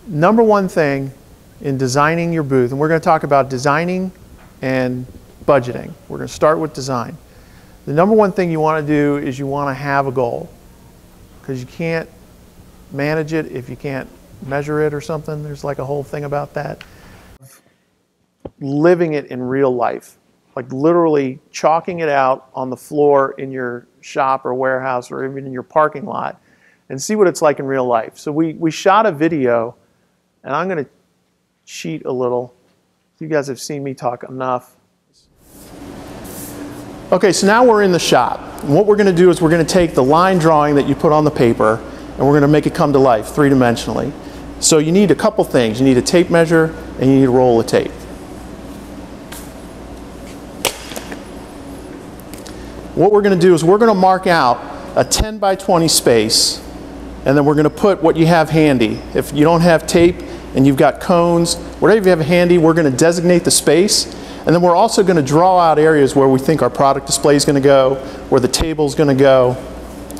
number one thing in designing your booth, and we're going to talk about designing and budgeting. We're going to start with design. The number one thing you want to do is you want to have a goal, because you can't manage it if you can't measure it or something. There's like a whole thing about that. Living it in real life, like literally chalking it out on the floor in your shop or warehouse or even in your parking lot and see what it's like in real life. So we shot a video, and I'm going to cheat a little. You guys have seen me talk enough. Okay, so now we're in the shop. And what we're going to do is we're going to take the line drawing that you put on the paper and we're going to make it come to life three-dimensionally. So you need a couple things. You need a tape measure and you need a roll of tape. What we're going to do is we're going to mark out a 10 by 20 space, and then we're going to put what you have handy. If you don't have tape and you've got cones, whatever you have handy, we're going to designate the space. And then we're also going to draw out areas where we think our product display is going to go, where the table is going to go.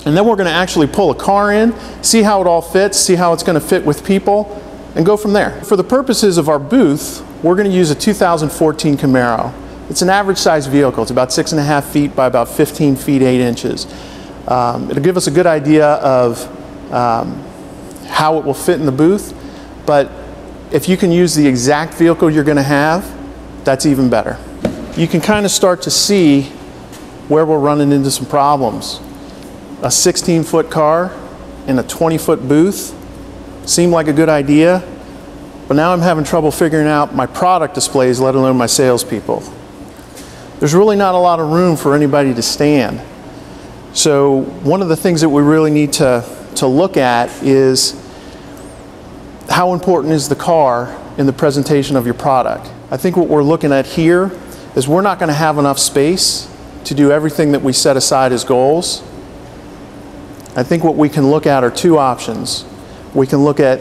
And then we're going to actually pull a car in, see how it all fits, see how it's going to fit with people, and go from there. For the purposes of our booth, we're going to use a 2014 Camaro. It's an average size vehicle. It's about 6.5 feet by about 15 feet 8 inches. It'll give us a good idea of how it will fit in the booth, but if you can use the exact vehicle you're going to have, that's even better. You can kind of start to see where we're running into some problems. A 16-foot car in a 20-foot booth seemed like a good idea, but now I'm having trouble figuring out my product displays, let alone my salespeople. There's really not a lot of room for anybody to stand. So one of the things that we really need to look at is how important is the car in the presentation of your product. I think what we're looking at here is we're not going to have enough space to do everything that we set aside as goals. I think what we can look at are two options. We can look at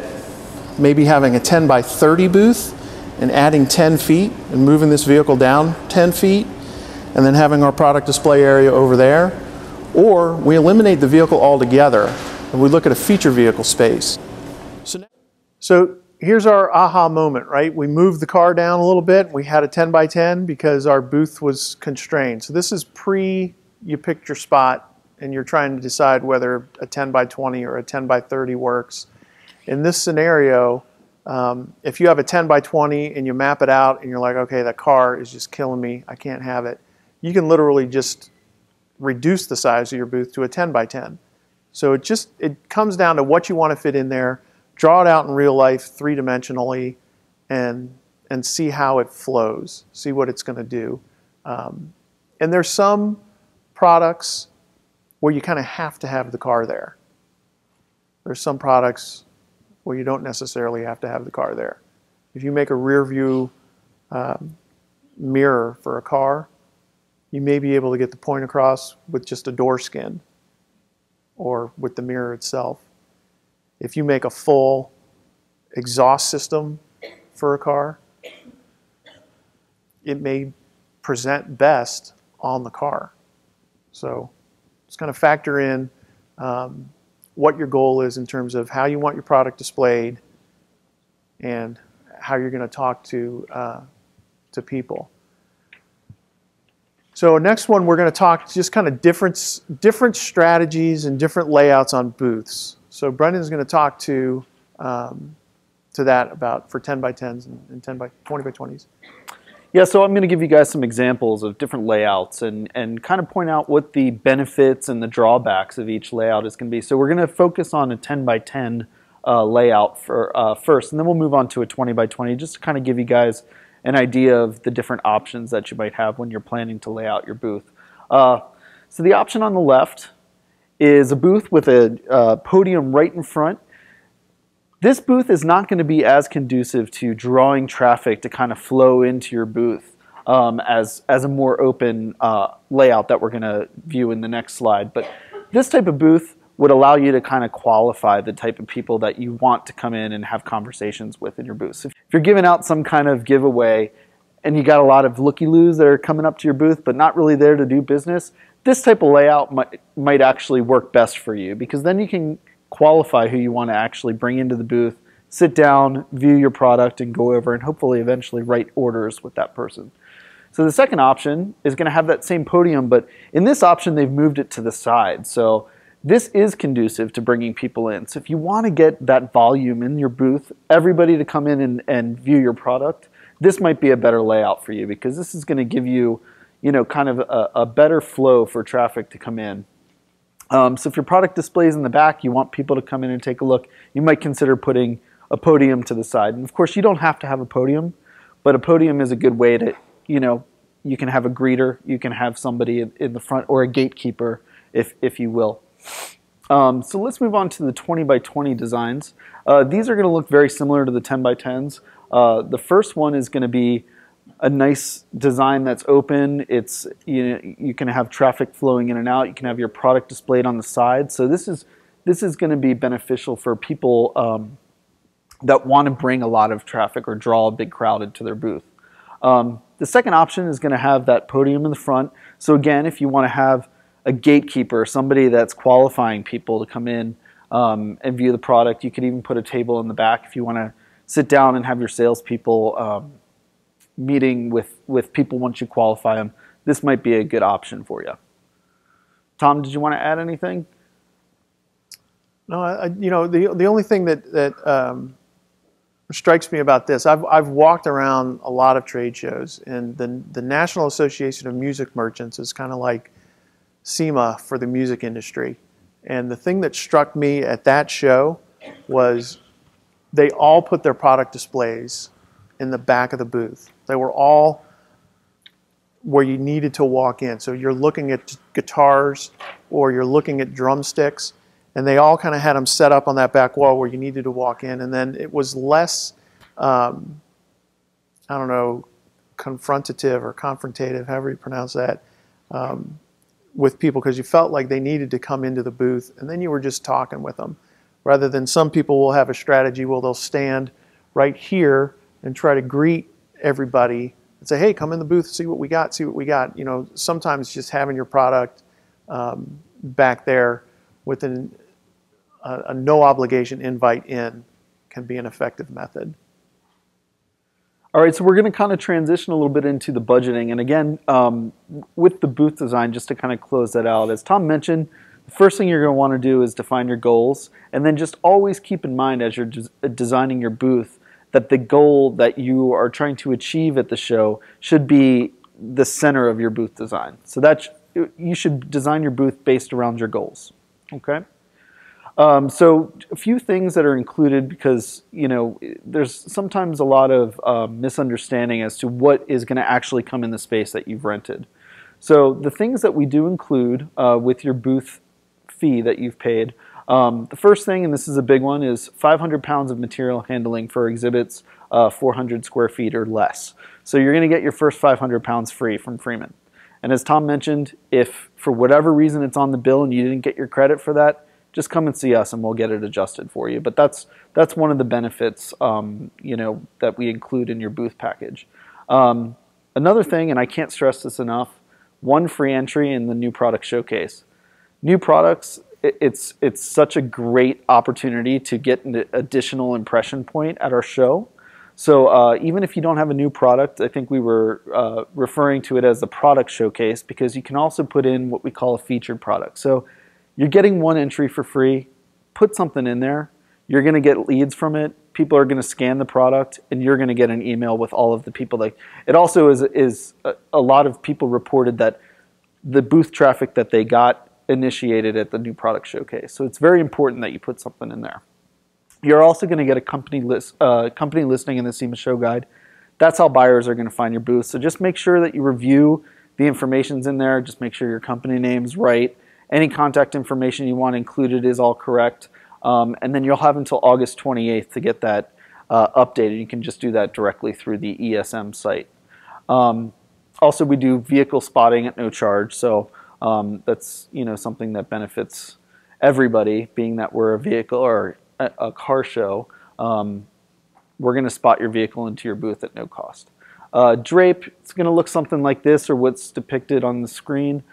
maybe having a 10 by 30 booth and adding 10 feet and moving this vehicle down 10 feet and then having our product display area over there. Or we eliminate the vehicle altogether and we look at a feature vehicle space. So here's our aha moment, right? We moved the car down a little bit. We had a 10 by 10 because our booth was constrained. So this is pre you picked your spot and you're trying to decide whether a 10 by 20 or a 10 by 30 works. In this scenario, if you have a 10 by 20 and you map it out and you're like, okay, that car is just killing me, I can't have it, you can literally just reduce the size of your booth to a 10 by 10. So it comes down to what you want to fit in there, draw it out in real life three-dimensionally, and see how it flows, see what it's going to do. And there's some products where you kind of have to have the car there. There's some products where you don't necessarily have to have the car there. If you make a rear view mirror for a car, you may be able to get the point across with just a door skin or with the mirror itself. If you make a full exhaust system for a car, it may present best on the car. So just kind of factor in what your goal is in terms of how you want your product displayed and how you're going to talk to people. So next one, we're going to talk just kind of different strategies and different layouts on booths. So Brendan's going to talk to that about for 10 by 10s and 10 by 20 by 20s. Yeah, so I'm going to give you guys some examples of different layouts and kind of point out what the benefits and the drawbacks of each layout is going to be. So we're going to focus on a 10 by 10 layout first, and then we'll move on to a 20 by 20 just to kind of give you guys an idea of the different options that you might have when you're planning to lay out your booth. So the option on the left is a booth with a podium right in front. This booth is not going to be as conducive to drawing traffic to kind of flow into your booth as a more open layout that we're going to view in the next slide. But this type of booth would allow you to kind of qualify the type of people that you want to come in and have conversations with in your booth. So if you're giving out some kind of giveaway and you got a lot of looky-loos that are coming up to your booth but not really there to do business, this type of layout might actually work best for you, because then you can qualify who you want to actually bring into the booth sit down, view your product, and go over and hopefully eventually write orders with that person. So the second option is going to have that same podium, but in this option, they've moved it to the side. So this is conducive to bringing people in. So if you want to get that volume in your booth, everybody to come in and view your product, this might be a better layout for you, because this is going to give you, kind of a better flow for traffic to come in. So if your product displays in the back, you want people to come in and take a look, you might consider putting a podium to the side. And of course, you don't have to have a podium, but a podium is a good way to, you can have a greeter, you can have somebody in the front, or a gatekeeper, if you will. So let's move on to the 20 by 20 designs. These are going to look very similar to the 10 by 10s. The first one is going to be a nice design that's open. It's, you can have traffic flowing in and out. You can have your product displayed on the side. So this is going to be beneficial for people that want to bring a lot of traffic or draw a big crowd into their booth. The second option is going to have that podium in the front. So again, if you want to have a gatekeeper, somebody that's qualifying people to come in and view the product, you could even put a table in the back if you want to sit down and have your salespeople meeting with people once you qualify them. This might be a good option for you. Tom, did you want to add anything? No, the only thing that strikes me about this, I've walked around a lot of trade shows, and the National Association of Music Merchants is kind of like SEMA for the music industry. And the thing that struck me at that show was they all put their product displays in the back of the booth. They were all where you needed to walk in. So you're looking at guitars or you're looking at drumsticks, and they all kind of had them set up on that back wall where you needed to walk in. And then it was less, I don't know, confrontative or confrontative, however you pronounce that, with people, because you felt like they needed to come into the booth, and then you were just talking with them. Rather than some people will have a strategy where they'll stand right here and try to greet everybody and say, hey, come in the booth, see what we got, see what we got. Sometimes just having your product back there with a no obligation invite in can be an effective method. All right, so we're going to kind of transition a little bit into the budgeting. And again, with the booth design, just to kind of close that out, as Tom mentioned, the first thing you're going to want to do is define your goals, and then just always keep in mind as you're designing your booth that the goal that you are trying to achieve at the show should be the center of your booth design. So that you should design your booth based around your goals. Okay. So a few things that are included, because there's sometimes a lot of misunderstanding as to what is going to actually come in the space that you've rented. So the things that we do include with your booth fee that you've paid, the first thing, and this is a big one, is 500 pounds of material handling for exhibits 400 square feet or less. So you're going to get your first 500 pounds free from Freeman. And as Tom mentioned, if for whatever reason it's on the bill and you didn't get your credit for that, just come and see us and we'll get it adjusted for you. But that's one of the benefits that we include in your booth package. Another thing, and I can't stress this enough, one free entry in the new product showcase. New products, it's such a great opportunity to get an additional impression point at our show. So even if you don't have a new product, I think we were referring to it as the product showcase, because you can also put in what we call a featured product. So you're getting one entry for free. Put something in there. You're going to get leads from it. People are going to scan the product, and you're going to get an email with all of the people. It also is a lot of people reported that the booth traffic that they got initiated at the new product showcase. So it's very important that you put something in there. You're also going to get a company listing in the SEMA Show guide. That's how buyers are going to find your booth. So just make sure that you review the information's in there. Just make sure your company name's right. Any contact information you want included is all correct. And then you'll have until August 28th to get that updated. You can just do that directly through the ESM site. Also, we do vehicle spotting at no charge. So that's something that benefits everybody, being that we're a vehicle or a car show. We're going to spot your vehicle into your booth at no cost. Drape, it's going to look something like this, or what's depicted on the screen.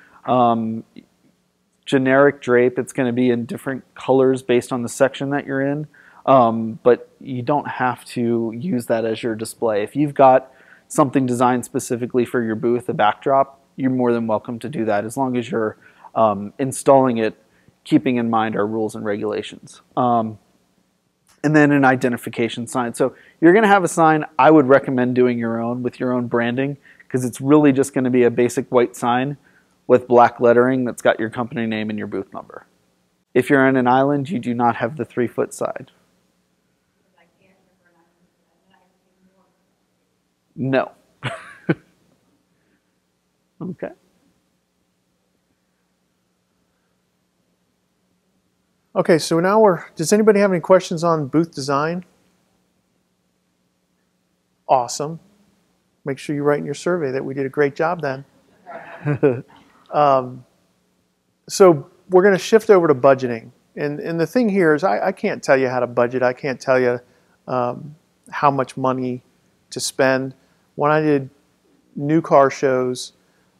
Generic drape, it's going to be in different colors based on the section that you're in. but you don't have to use that as your display. If you've got something designed specifically for your booth, a backdrop, you're more than welcome to do that, as long as you're installing it, keeping in mind our rules and regulations. And then an identification sign. So you're going to have a sign. I would recommend doing your own with your own branding, because it's really just going to be a basic white sign with black lettering that's got your company name and your booth number. If you're on an island, you do not have the 3-foot side. No. Okay. Okay, so now does anybody have any questions on booth design? Awesome. Make sure you write in your survey that we did a great job then. So we're going to shift over to budgeting. And the thing here is I can't tell you how to budget. I can't tell you how much money to spend. When I did new car shows,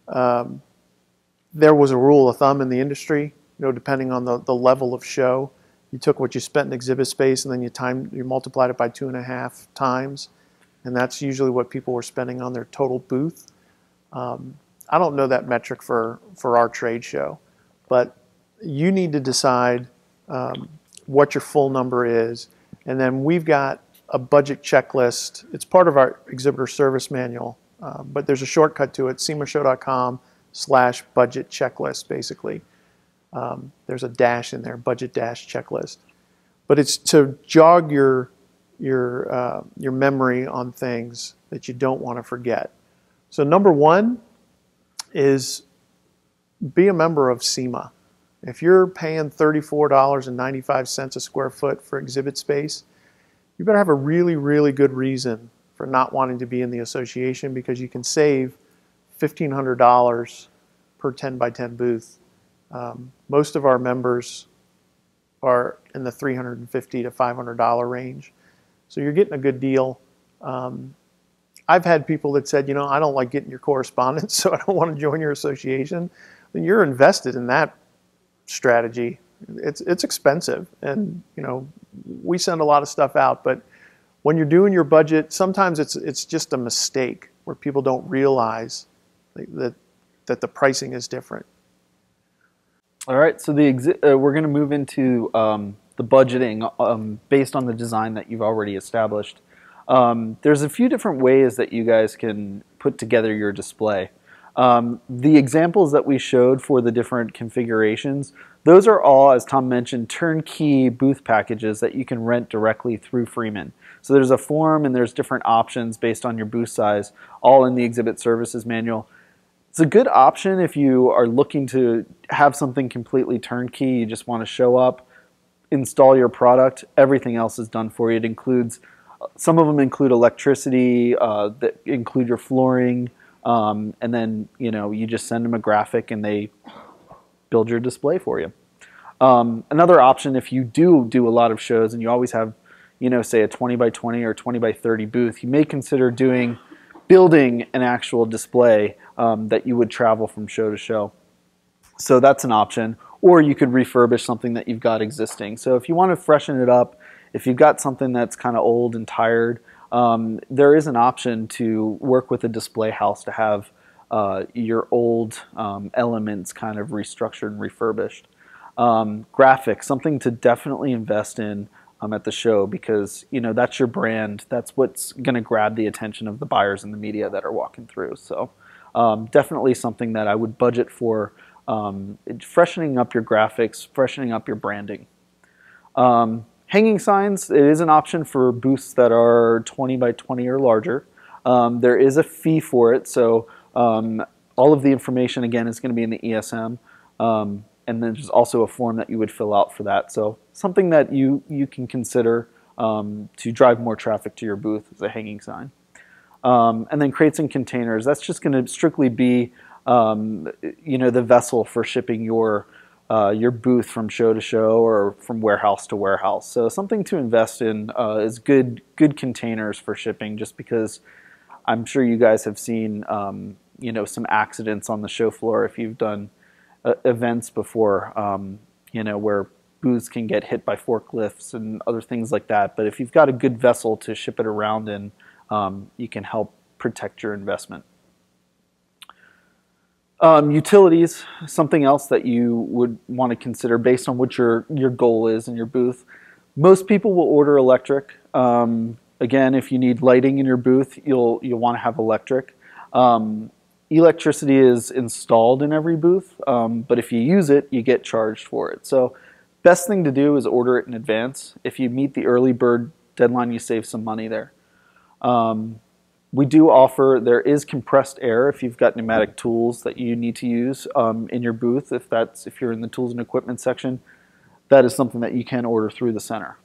there was a rule of thumb in the industry. You know, depending on the level of show, you took what you spent in exhibit space and then you multiplied it by 2.5 times, and that's usually what people were spending on their total booth. I don't know that metric for our trade show, but you need to decide what your full number is, and then we've got a budget checklist. It's part of our exhibitor service manual, but there's a shortcut to it, semashow.com/budget checklist, basically. There's a dash in there, budget dash checklist. But it's to jog your memory on things that you don't want to forget. So number one is be a member of SEMA. If you're paying $34.95 a square foot for exhibit space, you better have a really, really good reason for not wanting to be in the association, because you can save $1,500 per 10 by 10 booth. Most of our members are in the $350 to $500 range. So you're getting a good deal. I've had people that said, you know, I don't like getting your correspondence, so I don't want to join your association. Then you're invested in that strategy. It's expensive, and you know, we send a lot of stuff out, but when you're doing your budget, sometimes it's just a mistake where people don't realize that the pricing is different. All right, so we're going to move into the budgeting based on the design that you've already established. There's a few different ways that you guys can put together your display. The examples that we showed for the different configurations, those are all, as Tom mentioned, turnkey booth packages that you can rent directly through Freeman. So there's a form and there's different options based on your booth size, all in the Exhibit Services Manual. It's a good option if you are looking to have something completely turnkey. You just want to show up, install your product. Everything else is done for you. It includes, some of them include electricity, that include your flooring, and then you just send them a graphic and they build your display for you. Another option, if you do a lot of shows and you always have, say a 20 by 20 or 20 by 30 booth, you may consider building an actual display that you would travel from show to show. So that's an option. Or you could refurbish something that you've got existing. So if you want to freshen it up, if you've got something that's kind of old and tired, there is an option to work with a display house to have your old elements kind of restructured and refurbished. Graphics, something to definitely invest in at the show, because that's your brand. That's what's going to grab the attention of the buyers and the media that are walking through. So definitely something that I would budget for, freshening up your graphics, freshening up your branding. Hanging signs, it is an option for booths that are 20 by 20 or larger. There is a fee for it, so all of the information again is going to be in the ESM. And then there's also a form that you would fill out for that. So something that you can consider to drive more traffic to your booth is a hanging sign. And then crates and containers. That's just going to strictly be the vessel for shipping your booth from show to show or from warehouse to warehouse. So something to invest in is good containers for shipping, just because I'm sure you guys have seen some accidents on the show floor if you've done events before, where booths can get hit by forklifts and other things like that. But if you've got a good vessel to ship it around in, you can help protect your investment. Utilities, something else that you would want to consider based on what your goal is in your booth. Most people will order electric. Again, if you need lighting in your booth, you'll want to have electric. Electricity is installed in every booth, but if you use it, you get charged for it. So best thing to do is order it in advance. If you meet the early bird deadline, you save some money there. We do offer, there is compressed air if you've got pneumatic tools that you need to use in your booth. If you're in the tools and equipment section, that is something that you can order through the center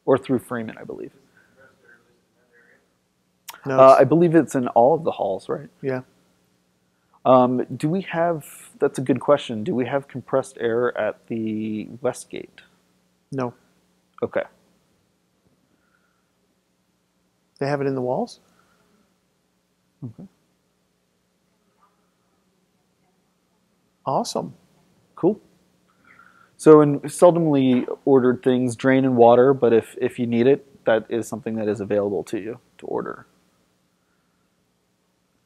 or through Freeman, I believe. No, I believe it's in all of the halls, right? yeah. Do we have, that's a good question, do we have compressed air at the West Gate? No. Okay. They have it in the walls? Okay. Awesome. Cool. So in seldomly ordered things, drain and water, but if you need it, that is something that is available to you to order.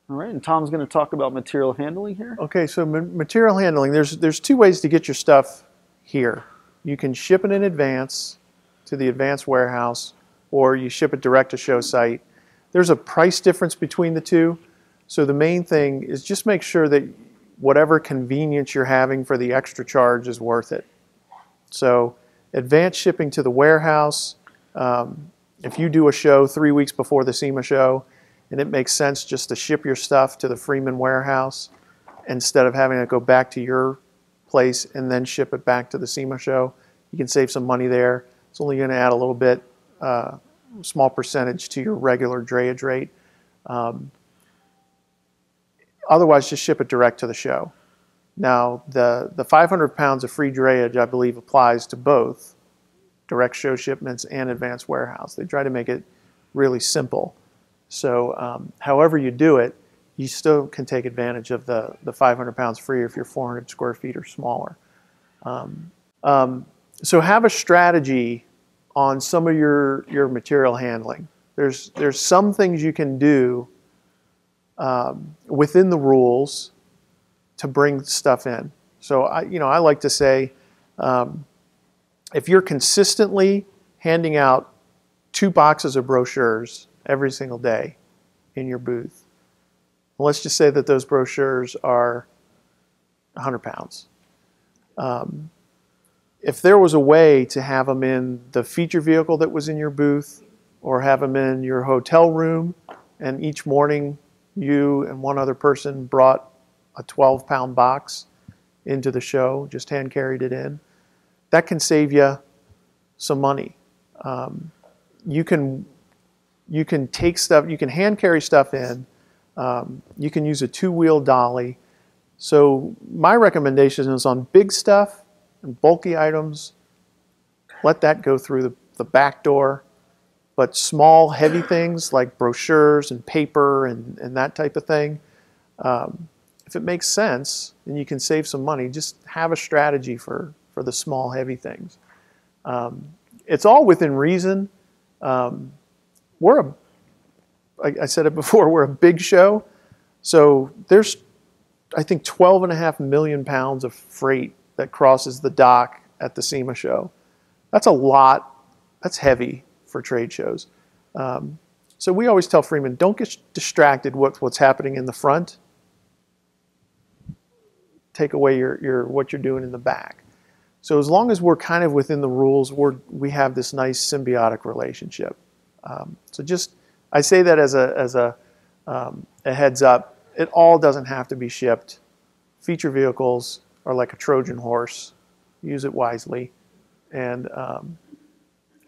All right, and Tom's going to talk about material handling here. Okay, so material handling, there's two ways to get your stuff here. You can ship it in advance to the advanced warehouse, or you ship it direct to show site. There's a price difference between the two, so the main thing is just make sure that whatever convenience you're having for the extra charge is worth it. So advanced shipping to the warehouse, if you do a show 3 weeks before the SEMA show, and it makes sense just to ship your stuff to the Freeman warehouse instead of having it go back to your place and then ship it back to the SEMA show, you can save some money there. It's only going to add a little bit, small percentage to your regular drayage rate. Otherwise, just ship it direct to the show. Now, the 500 pounds of free drayage, I believe, applies to both direct show shipments and advanced warehouse. They try to make it really simple. So however you do it, you still can take advantage of the 500 pounds free if you're 400 square feet or smaller. So have a strategy on some of your material handling. There's some things you can do within the rules to bring stuff in. So I like to say, if you're consistently handing out 2 boxes of brochures every single day in your booth, and let's just say that those brochures are 100 pounds. If there was a way to have them in the feature vehicle that was in your booth, or have them in your hotel room, and each morning you and one other person brought a 12-pound box into the show, just hand carried it in, that can save you some money. You can take stuff, you can hand carry stuff in, you can use a 2-wheel dolly. So my recommendation is on big stuff and bulky items, let that go through the back door. But small, heavy things like brochures and paper and that type of thing, if it makes sense and you can save some money, just have a strategy for the small, heavy things. It's all within reason. I said it before, we're a big show. So there's, I think, 12.5 million pounds of freight that crosses the dock at the SEMA show. That's a lot. That's heavy for trade shows. So we always tell Freeman, don't get distracted what's happening in the front. Take away what you're doing in the back. So as long as we're kind of within the rules, we have this nice symbiotic relationship. So I say that as a heads up. It all doesn't have to be shipped. Feature vehicles are like a Trojan horse. Use it wisely. And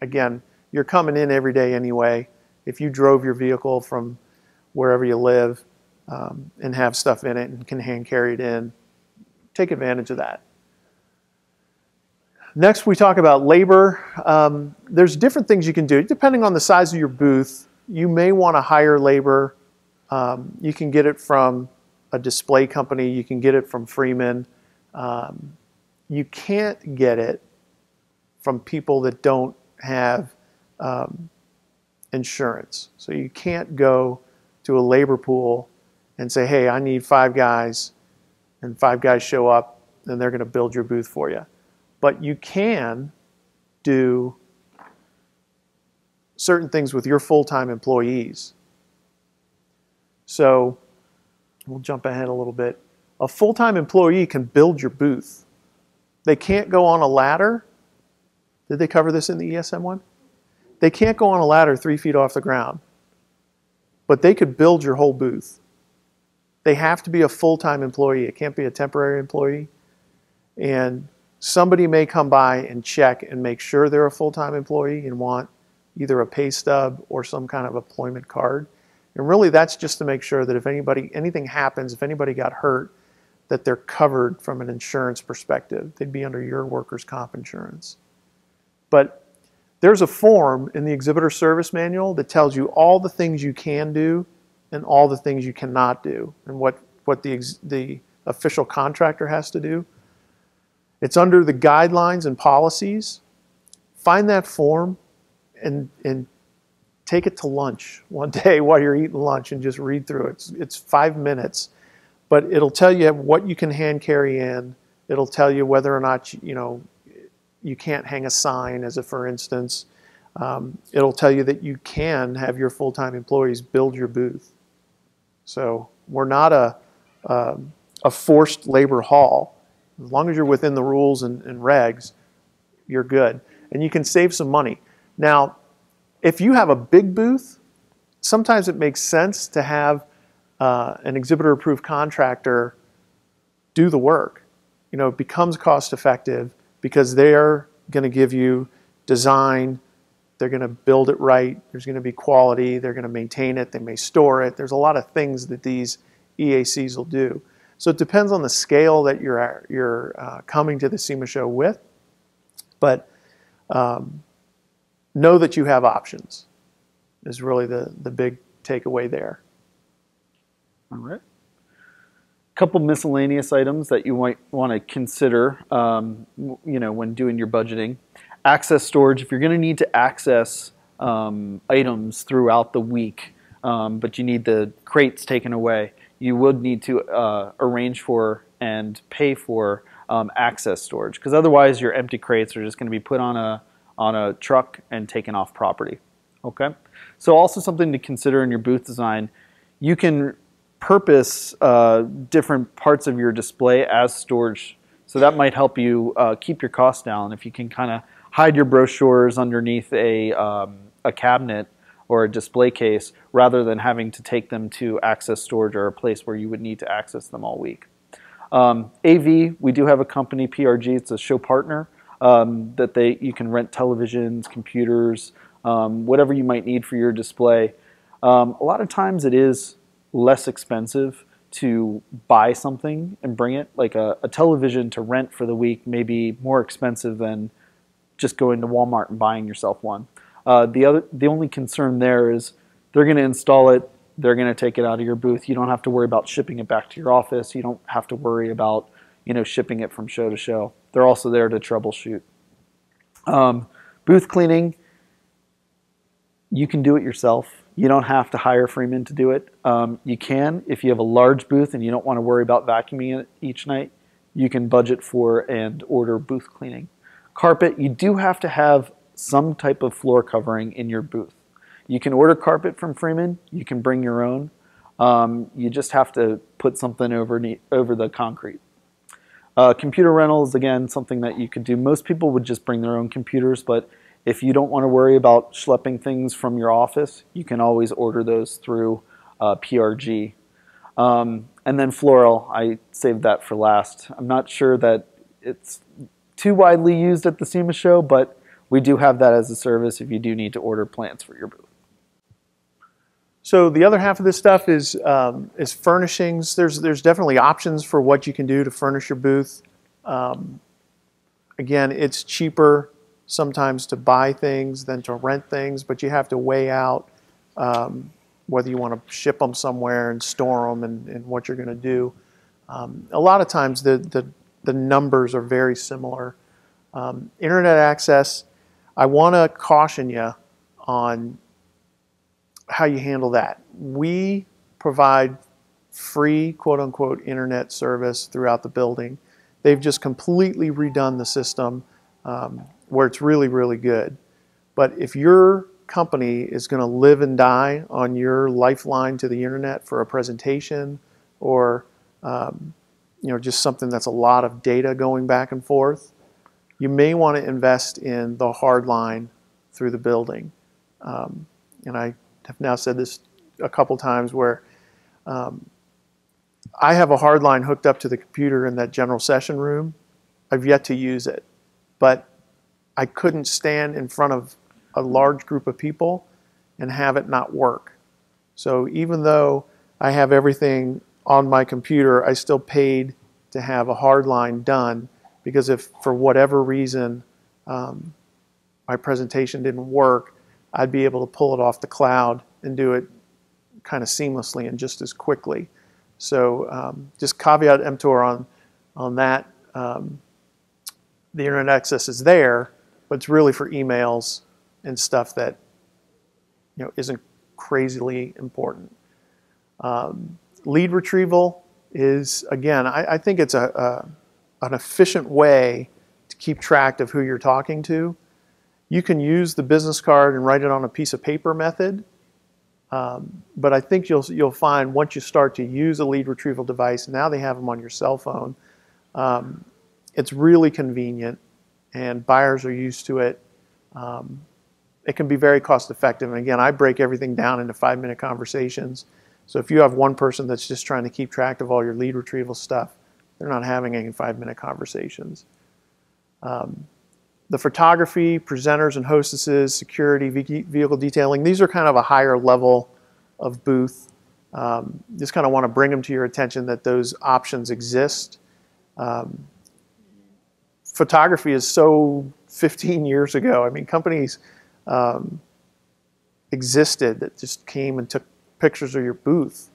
again, you're coming in every day anyway. If you drove your vehicle from wherever you live and have stuff in it and can hand carry it in, take advantage of that. Next, we talk about labor. There's different things you can do. Depending on the size of your booth, you may want to hire labor. You can get it from a display company. You can get it from Freeman. You can't get it from people that don't have insurance. So you can't go to a labor pool and say, hey, I need 5 guys, and 5 guys show up, and they're going to build your booth for you. But you can do certain things with your full-time employees. So we'll jump ahead a little bit. A full-time employee can build your booth. They can't go on a ladder. Did they cover this in the ESM one? They can't go on a ladder 3 feet off the ground, but they could build your whole booth. They have to be a full-time employee. It can't be a temporary employee. And somebody may come by and check and make sure they're a full-time employee and want either a pay stub or some kind of employment card. And really that's just to make sure that if anything happens, if anybody got hurt, that they're covered from an insurance perspective. They'd be under your workers' comp insurance. But there's a form in the exhibitor service manual that tells you all the things you can do and all the things you cannot do, and what the official contractor has to do. It's under the guidelines and policies. Find that form and take it to lunch one day while you're eating lunch and just read through it. It's 5 minutes, but it'll tell you what you can hand carry in. It'll tell you whether or not you can't hang a sign, as a for instance. It'll tell you that you can have your full-time employees build your booth. So we're not a forced labor hall. As long as you're within the rules and regs, you're good. And you can save some money. Now, if you have a big booth, sometimes it makes sense to have an exhibitor-approved contractor do the work. It becomes cost-effective because they're going to give you design. They're going to build it right. There's going to be quality. They're going to maintain it. They may store it. There's a lot of things that these EACs will do. So it depends on the scale that you're coming to the SEMA show with. But know that you have options is really the big takeaway there. All right. A couple miscellaneous items that you might want to consider when doing your budgeting. Access storage. If you're going to need to access items throughout the week, but you need the crates taken away, you would need to arrange for and pay for access storage, because otherwise your empty crates are just going to be put on a truck and taken off property. Okay. So also something to consider in your booth design, you can purpose different parts of your display as storage. So that might help you keep your costs down if you can kind of hide your brochures underneath a cabinet or a display case rather than having to take them to access storage or a place where you would need to access them all week. AV, we do have a company, PRG, it's a show partner, that you can rent televisions, computers, whatever you might need for your display. A lot of times it is less expensive to buy something and bring it. Like a television to rent for the week may be more expensive than just going to Walmart and buying yourself one. The only concern there is they're going to install it, they're going to take it out of your booth. You don't have to worry about shipping it back to your office. You don't have to worry about shipping it from show to show. They're also there to troubleshoot. Booth cleaning, you can do it yourself. You don't have to hire Freeman to do it. You can, if you have a large booth and you don't want to worry about vacuuming it each night, you can budget for and order booth cleaning. Carpet, you do have to have some type of floor covering in your booth. You can order carpet from Freeman. You can bring your own. You just have to put something over the concrete. Computer rentals, again, something that you could do. Most people would just bring their own computers, but if you don't want to worry about schlepping things from your office, you can always order those through PRG. And then Floral, I saved that for last. I'm not sure that it's too widely used at the SEMA show, but we do have that as a service if you do need to order plants for your booth. So the other half of this stuff is furnishings. There's definitely options for what you can do to furnish your booth. Again, it's cheaper sometimes to buy things than to rent things, but you have to weigh out whether you want to ship them somewhere and store them and what you're going to do. A lot of times the numbers are very similar. Internet access, I want to caution you on how you handle that. We provide free, quote-unquote, internet service throughout the building. They've just completely redone the system where it's really, really good. But if your company is going to live and die on your lifeline to the internet for a presentation or just something that's a lot of data going back and forth, you may want to invest in the hard line through the building. And I have now said this a couple times where I have a hard line hooked up to the computer in that general session room. I've yet to use it, but I couldn't stand in front of a large group of people and have it not work. So even though I have everything on my computer, I still paid to have a hard line done, because if for whatever reason my presentation didn't work, I'd be able to pull it off the cloud and do it kind of seamlessly and just as quickly. So just caveat emptor on that. The internet access is there, but it's really for emails and stuff that isn't crazily important. Lead retrieval is, again, I think it's an efficient way to keep track of who you're talking to. You can use the business card and write it on a piece of paper method, but I think you'll find once you start to use a lead retrieval device, now they have them on your cell phone, it's really convenient and buyers are used to it. It can be very cost effective. And again, I break everything down into 5-minute conversations. So if you have one person that's just trying to keep track of all your lead retrieval stuff, they're not having any 5-minute conversations. The photography, presenters and hostesses, security, vehicle detailing, these are kind of a higher level of booth. Just kind of want to bring them to your attention that those options exist. Photography is so 15 years ago. I mean, companies existed that just came and took pictures of your booth.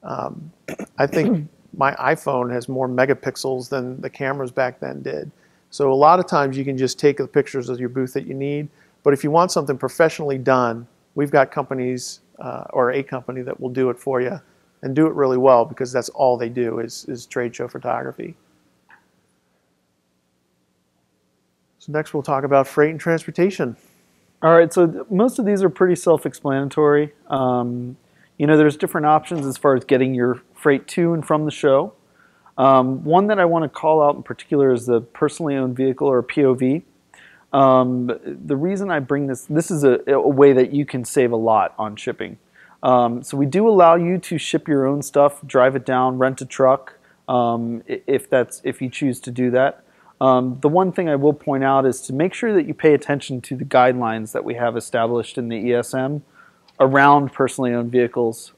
I think my iPhone has more megapixels than the cameras back then did. So a lot of times you can just take the pictures of your booth that you need. But if you want something professionally done, we've got companies or a company that will do it for you and do it really well, because that's all they do is trade show photography. So next we'll talk about freight and transportation. All right, so most of these are pretty self-explanatory. There's different options as far as getting your freight to and from the show. One that I want to call out in particular is the personally owned vehicle, or POV. The reason I bring this is a way that you can save a lot on shipping. So we do allow you to ship your own stuff, drive it down, rent a truck, if you choose to do that. The one thing I will point out is to make sure that you pay attention to the guidelines that we have established in the ESM around personally owned vehicles,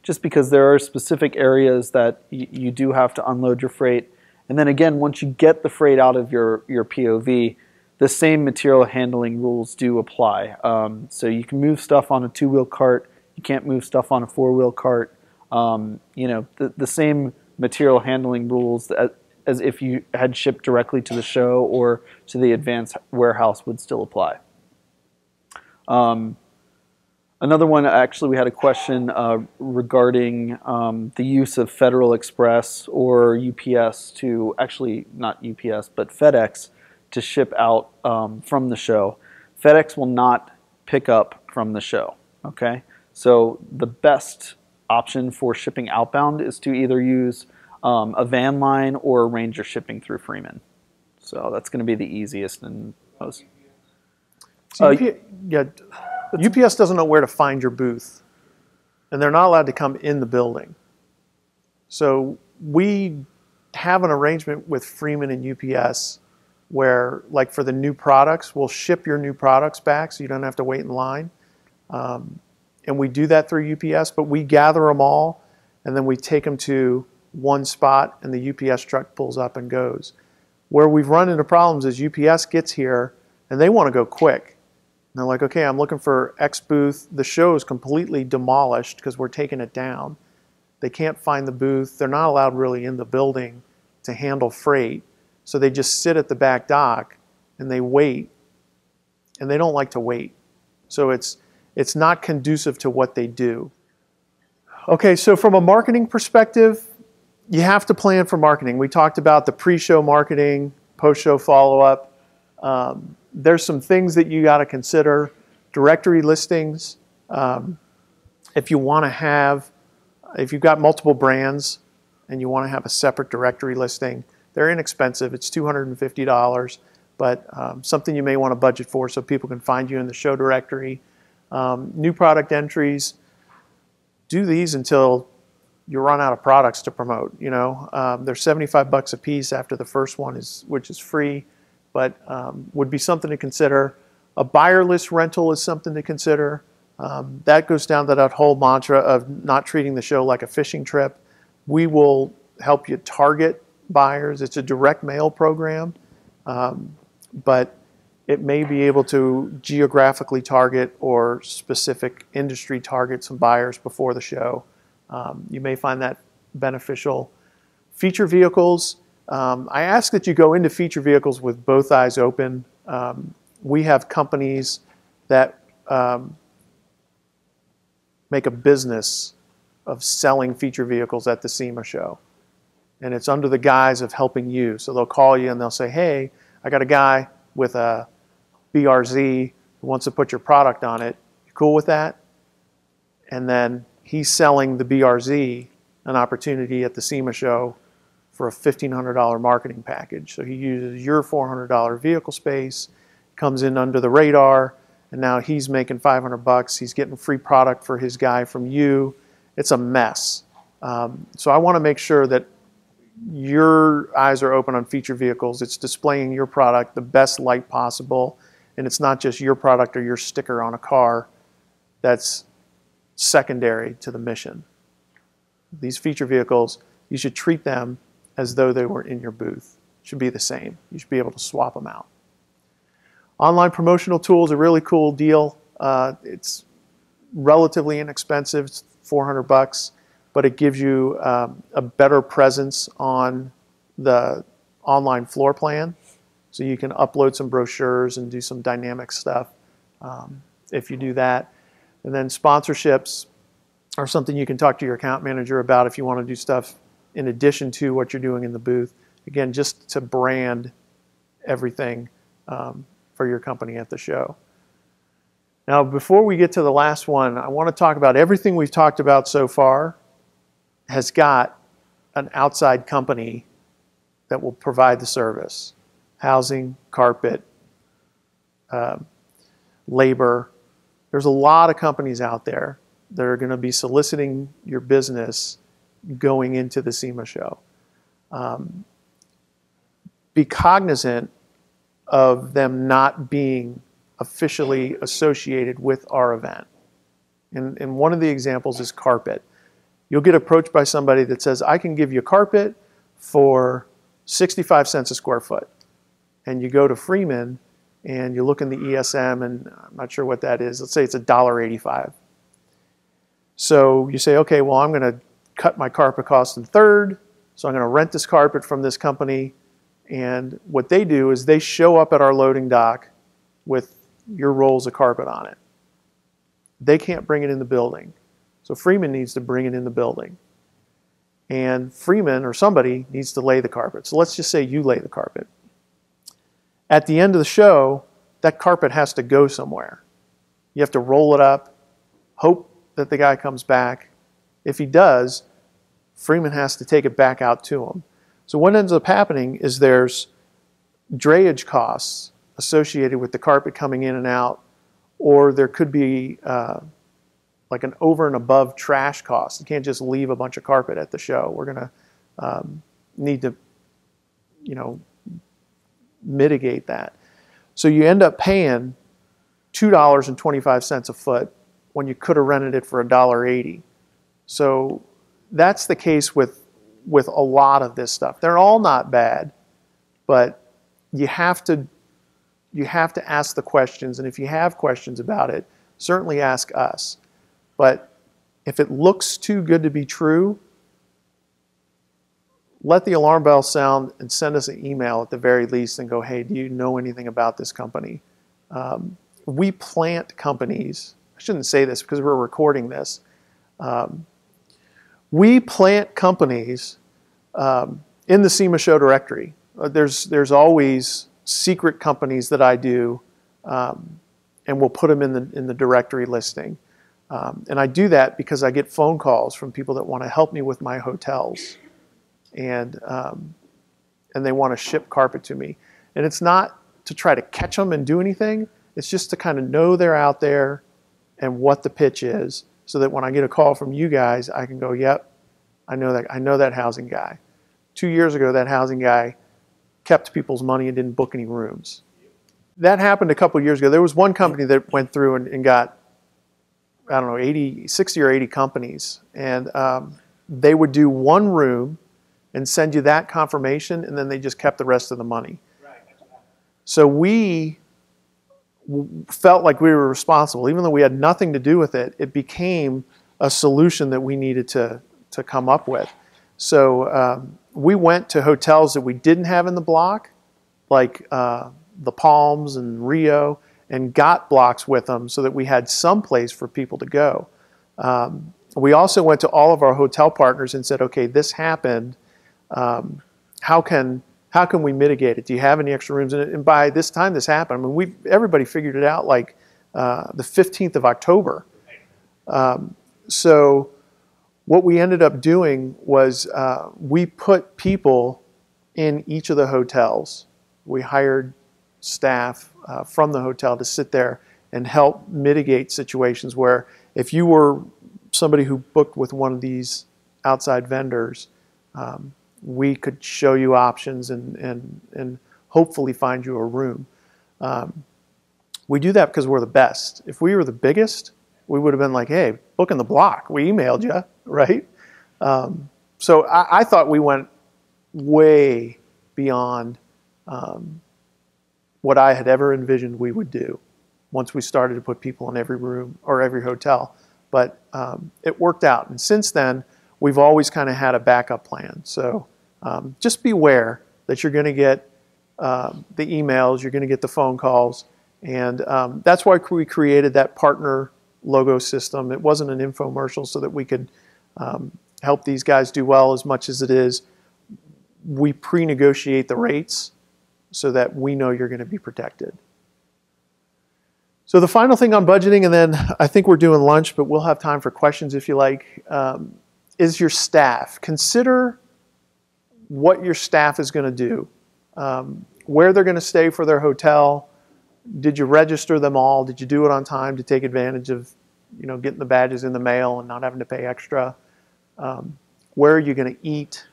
just because there are specific areas that you do have to unload your freight. And then again, once you get the freight out of your POV, the same material handling rules do apply. So you can move stuff on a 2-wheel cart, you can't move stuff on a 4-wheel cart. The same material handling rules as if you had shipped directly to the show or to the advanced warehouse would still apply. Another one, actually, we had a question regarding the use of Federal Express or UPS to, actually not UPS, but FedEx to ship out from the show. FedEx will not pick up from the show, okay? So the best option for shipping outbound is to either use a van line or arrange your shipping through Freeman. So that's going to be the easiest and most. UPS doesn't know where to find your booth, and they're not allowed to come in the building. So we have an arrangement with Freeman and UPS where, like for the new products, we'll ship your new products back so you don't have to wait in line. And we do that through UPS, but we gather them all, and then we take them to one spot, and the UPS truck pulls up and goes. Where we've run into problems is UPS gets here, and they want to go quick. And they're like, okay, I'm looking for X booth. The show is completely demolished because we're taking it down. They can't find the booth. They're not allowed really in the building to handle freight. So they just sit at the back dock and they wait, and they don't like to wait. So it's not conducive to what they do. Okay, so from a marketing perspective, you have to plan for marketing. We talked about the pre-show marketing, post-show follow-up. There's some things that you got to consider. Directory listings. If you've got multiple brands and you want to have a separate directory listing, they're inexpensive. It's $250, but something you may want to budget for so people can find you in the show directory. New product entries. Do these until you run out of products to promote. They're $75 a piece after the first one, which is free, but would be something to consider. A buyer list rental is something to consider. That goes down to that whole mantra of not treating the show like a fishing trip. We will help you target buyers. It's a direct mail program, but it may be able to geographically target or specific industry target some buyers before the show. You may find that beneficial. Feature vehicles. I ask that you go into feature vehicles with both eyes open. We have companies that make a business of selling feature vehicles at the SEMA Show. And it's under the guise of helping you. So they'll call you and they'll say, hey, I got a guy with a BRZ who wants to put your product on it. You cool with that? And then he's selling the BRZ an opportunity at the SEMA Show for a $1,500 marketing package. So he uses your $400 vehicle space, comes in under the radar, and now he's making $500. He's getting free product for his guy from you. It's a mess. So I want to make sure that your eyes are open on feature vehicles. It's displaying your product the best light possible, and it's not just your product or your sticker on a car that's secondary to the mission. These feature vehicles, you should treat them as though they were in your booth. It should be the same. You should be able to swap them out. Online promotional tools, a really cool deal. It's relatively inexpensive. It's $400, but it gives you a better presence on the online floor plan. So you can upload some brochures and do some dynamic stuff if you do that. And then sponsorships are something you can talk to your account manager about if you want to do stuff in addition to what you're doing in the booth. Again, just to brand everything for your company at the show. Now, before we get to the last one, I want to talk about everything we've talked about so far has got an outside company that will provide the service. Housing, carpet, labor. There's a lot of companies out there that are going to be soliciting your business going into the SEMA Show. Be cognizant of them not being officially associated with our event. And one of the examples is carpet. You'll get approached by somebody that says, I can give you carpet for 65 cents a square foot. And you go to Freeman and you look in the ESM, and I'm not sure what that is. Let's say it's $1.85. So you say, okay, well, I'm going to cut my carpet cost in third. So I'm going to rent this carpet from this company. And what they do is they show up at our loading dock with your rolls of carpet on it. They can't bring it in the building. So Freeman needs to bring it in the building. And Freeman or somebody needs to lay the carpet. So let's just say you lay the carpet. At the end of the show, that carpet has to go somewhere. You have to roll it up, hope that the guy comes back. If he does, Freeman has to take it back out to him. So what ends up happening is there's drayage costs associated with the carpet coming in and out, or there could be like an over and above trash cost. You can't just leave a bunch of carpet at the show. We're going to need to, mitigate that. So you end up paying $2.25 a foot when you could have rented it for $1.80. So that's the case with a lot of this stuff. They're all not bad, but you have to ask the questions, and if you have questions about it, certainly ask us. But if it looks too good to be true, let the alarm bell sound and send us an email at the very least and go, hey, do you know anything about this company? We plant companies. I shouldn't say this because we're recording this. We plant companies in the SEMA Show directory. There's always secret companies that I do, and we'll put them in the directory listing. And I do that because I get phone calls from people that want to help me with my hotels, and they want to ship carpet to me. And it's not to try to catch them and do anything. It's just to kind of know they're out there and what the pitch is, so that when I get a call from you guys, I can go, yep, I know that housing guy. 2 years ago, that housing guy kept people's money and didn't book any rooms. That happened a couple of years ago. There was one company that went through and got, I don't know, 60 or 80 companies. And they would do one room and send you that confirmation, and then they just kept the rest of the money. So we felt like we were responsible. Even though we had nothing to do with it, it became a solution that we needed to come up with. So we went to hotels that we didn't have in the block, like the Palms and Rio, and got blocks with them so that we had some place for people to go. We also went to all of our hotel partners and said, okay, this happened. How can we mitigate it? Do you have any extra rooms? And by this time this happened, I mean, everybody figured it out like the 15th of October. So what we ended up doing was we put people in each of the hotels. We hired staff from the hotel to sit there and help mitigate situations where if you were somebody who booked with one of these outside vendors, we could show you options and hopefully find you a room. We do that because we're the best. If we were the biggest, we would have been like, hey, book in the block. We emailed you, right? So I thought we went way beyond what I had ever envisioned we would do once we started to put people in every room or every hotel. But it worked out. And since then, we've always kind of had a backup plan. So just beware that you're going to get the emails, you're going to get the phone calls. And that's why we created that partner logo system. It wasn't an infomercial so that we could help these guys do well as much as it is. We pre-negotiate the rates so that we know you're going to be protected. So the final thing on budgeting, and then I think we're doing lunch, but we'll have time for questions if you like, is your staff. Consider what your staff is going to do, where they're going to stay for their hotel. Did you register them all? Did you do it on time to take advantage of, getting the badges in the mail and not having to pay extra? Where are you going to eat?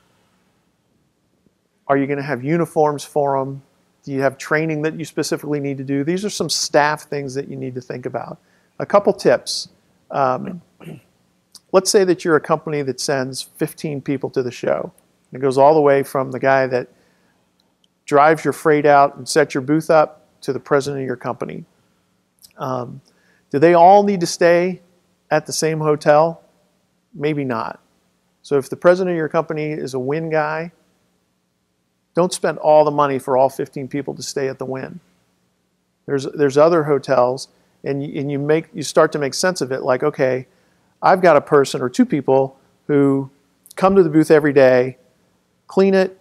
Are you going to have uniforms for them? Do you have training that you specifically need to do? These are some staff things that you need to think about. A couple tips. Let's say that you're a company that sends 15 people to the show. It goes all the way from the guy that drives your freight out and sets your booth up to the president of your company. Do they all need to stay at the same hotel? Maybe not. So if the president of your company is a Wynn guy, don't spend all the money for all 15 people to stay at the Wynn. There's other hotels, and you start to make sense of it. Like, okay, I've got a person or two people who come to the booth every day, clean it,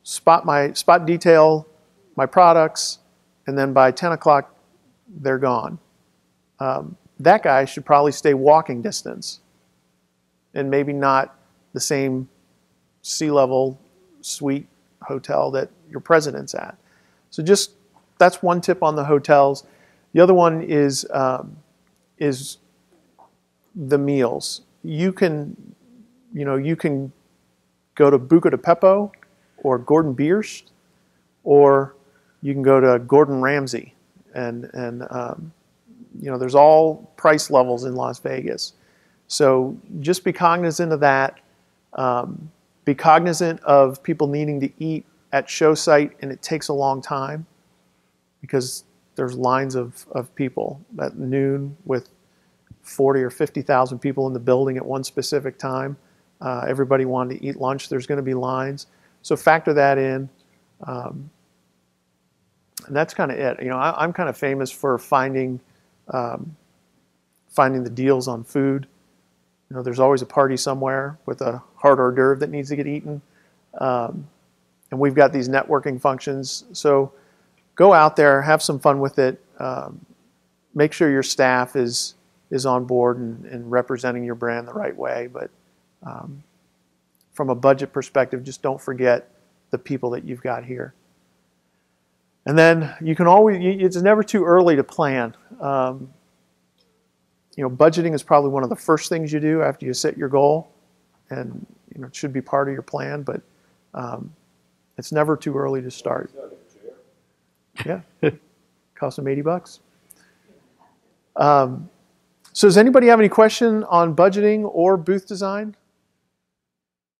spot detail my products, and then by 10 o'clock they're gone. That guy should probably stay walking distance, and maybe not the same sea-level suite hotel that your president's at. So that's one tip on the hotels. The other one is the meals. You can go to Buca de Beppo or Gordon Biersch, or you can go to Gordon Ramsay, and there's all price levels in Las Vegas. So just be cognizant of that. Be cognizant of people needing to eat at show site, and it takes a long time because there's lines of people at noon with 40 or 50,000 people in the building at one specific time. Everybody wanting to eat lunch. There's going to be lines. So factor that in. And that's kind of it. You know, I'm kind of famous for finding the deals on food. You know, there's always a party somewhere with a hors d'oeuvre that needs to get eaten. And we've got these networking functions. So go out there, have some fun with it. Make sure your staff is on board and representing your brand the right way. But from a budget perspective, just don't forget the people that you've got here. And then you can always, it's never too early to plan. You know, budgeting is probably one of the first things you do after you set your goal. And, you know, it should be part of your plan, but it's never too early to start. Yeah, cost them $80. So does anybody have any question on budgeting or booth design?